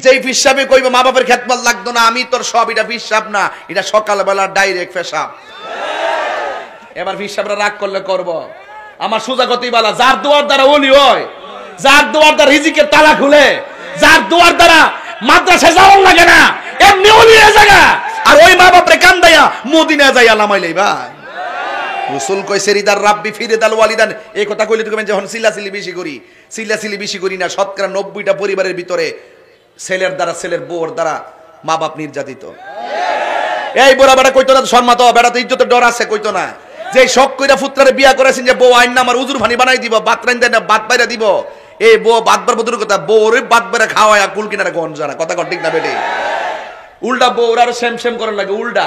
যেই পিসাবে কইব মা বাপের খেদমত লাগতো না, আমি তোর সব, এটা পিসাব না, এটা সকালবেলা ডাইরেক্ট পেশাব। এবার পিসাবরা রাগ করলে করব। আমার সোজা কথাই বলা, যার দুয়ার দ্বারা ওলি হয়, যার দুয়ার দ্বারা রিজিকের তালা খুলে, যার দুয়ার দ্বারা মাদ্রাসায় যাওয়ার লাগে না, এমনি ওলি হয়ে জায়গা। আর ওই মা বাপরে কান্দাইয়া মদিনা যাইয়া লামাইলেই ভাই। রাসূল কইছে রিদার রাব্বি ফিরিদাল ওয়ালিদান, এই কথা কইলে তুমি যখন সিলাসিলি বেশি করি, সিলাসিলি বেশি করি না, শতকরা 90টা পরিবারের ভিতরে ছেলের দ্বারা, ছেলের বউর দ্বারা মা বাপ নির্যাতিত। এই বুড়া বেটা কইতো না সম্মাত, বেটা তো ইজ্জতের ডর আছে, কইতো না যে শখ কইরা পুত্রারে বিয়া করেছেন যে বউ আইন না আমার উজুর ভানি বানাই দিব, ভাত রাইন দেন না, ভাত বাইরা দিব। এই বউ ভাত বার বদুর কথা, বউরে ভাত বাইরা খাওয়ায়া কুল কিনারে গঞ্জানা, কথা কর ঠিক না বেটে? উল্টা বউর আর সেম সেম করার লাগে উল্টা।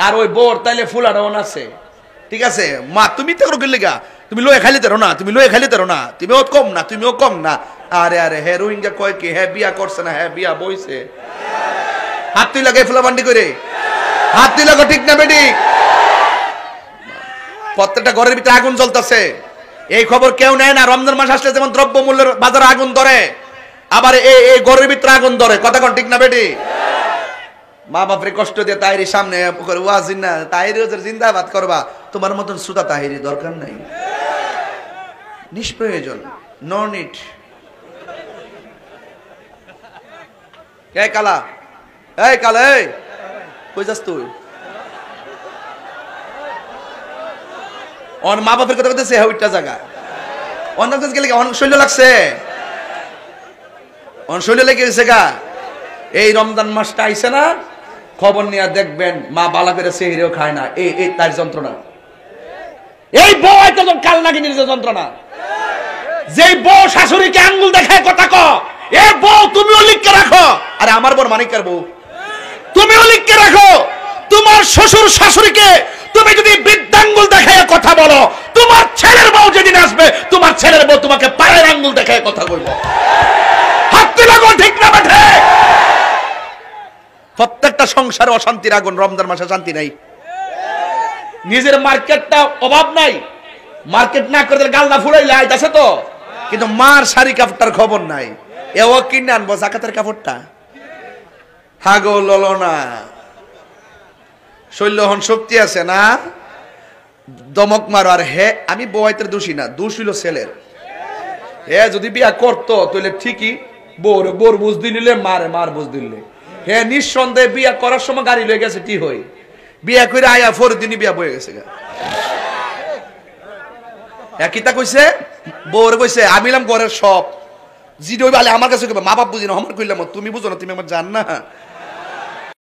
আর ওই বউর তাইলে ফুলাডন আছে, ঠিক আছে? মা তুমি তো গেলে গা, তুমি লয়ে খাইলে তেরো না, তুমি লয়ে খাইলে তেরো না, তুমিও কম না, তুমিও কম না। আরে আরে হে রোহিঙ্গা কয় কি, হ্যাঁ বিয়া করছে না, হ্যাঁ বিয়া বইছে। হাত তুই লাগে ফুলা বান্ডি করে, হাত তুই লাগো ঠিক না বেটি? প্রত্যেকটা ঘরের ভিতরে আগুন জ্বলতেছে, এই খবর কেউ নেয় না। রমজান মাস আসলে যেমন দ্রব্য মূল্যের বাজারে আগুন ধরে, আবার এই ঘরের ভিতরে আগুন ধরে, কথা কোন ঠিক না বেটি? মা বাপরে কষ্ট দিয়ে তাহিরি সামনে করে ওয়াজিন না, তাহিরি জিন্দাবাদ করবা, তোমার মতন সুতা তাহিরি দরকার নাই, নিষ্প্রয়োজন, নো নিড। কে কালা, এই কালা, এই কই যাস তুই? অন মা বাপের কথা বলতেছে, হ্যাঁ ওইটা জায়গা অন্য গেলে অনেক শৈল লাগছে, অন শৈল লেগে গেছে গা। এই রমজান মাসটা আইছে না, খবর নিয়ে দেখবেন মা বালা করে সেহরিও খায় না, এই তার যন্ত্রণা। এই বউ হয়তো কাল নাকি নিজের যন্ত্রণা। যেই বউ শাশুড়িকে আঙ্গুল দেখায় কথা ক, এ বউ তুমিও লিখকে রাখো। আরে আমার বোন মানিকার বউ, তুমিও লিখকে রাখো। তোমার শ্বশুর শাশুড়িকে তুমি যদি বৃদ্ধাঙ্গুল দেখায় কথা বলো, তোমার ছেলের বউ যেদিন আসবে, তোমার ছেলের বউ তোমাকে পায়ের আঙ্গুল দেখায় কথা বলবো। হাত লাগো ঠিক না বেঠে? প্রত্যেকটা সংসারে অশান্তির আগুন, রমজান মাসে শান্তি নাই। নিজের মার্কেটটা অভাব নাই, মার্কেট না করে গালনা ফুড়াইলে আইতাছে তো, কিন্তু মার শাড়ি কাপড়টার খবর নাই। এও কিনে আনবো জাকাতের কাপড়টা, হাগো ললো না, শৈল্যহন শক্তি আছে না, দমক মারো। আর হে আমি বউয়াইতের দোষী না, দোষ হইল ছেলের। হে যদি বিয়া করতো তাহলে ঠিকই বোর বুঝ দিলে, মার বুঝ দিলে। হে নিঃসন্দেহে বিয়া করার সময় গাড়ি লয়ে গেছে, কি হই বিয়া করে আয়া ফোর দিনই বিয়া বয়ে গেছে। কিতা কইছে বউরে, কইছে আমি ঘরের সব জিডি হইবে, আমার কাছে মা বাপ বুঝি না, আমার কইলাম তুমি বুঝো না, তুমি আমার জান না।